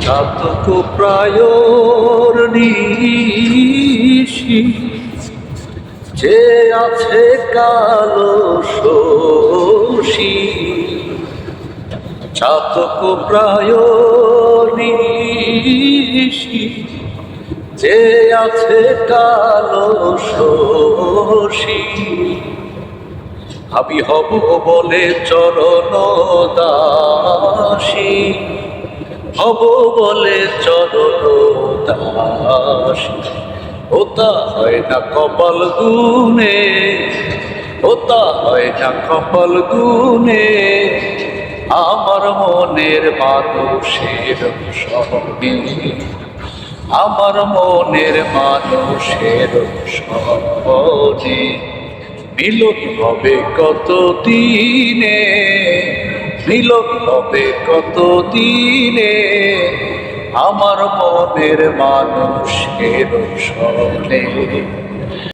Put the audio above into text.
চাতক প্রায়র নিশি যে আছে কালো শশী, চাতক প্রায়র নিশি যে আছে কালো শশী। আমি হব বলে চরণ দাসী, হব বলে চরণ দাসী। ওটা হয় না কপাল গুনে, ওটা হয় না কপাল গুনে, আমার মনের মানুষের সঙ্গে, আমার মনের মানুষের সঙ্গে মিলন হবে কত দিনে, মিলন হবে কত দিনে, আমার মনের মানুষের সনে।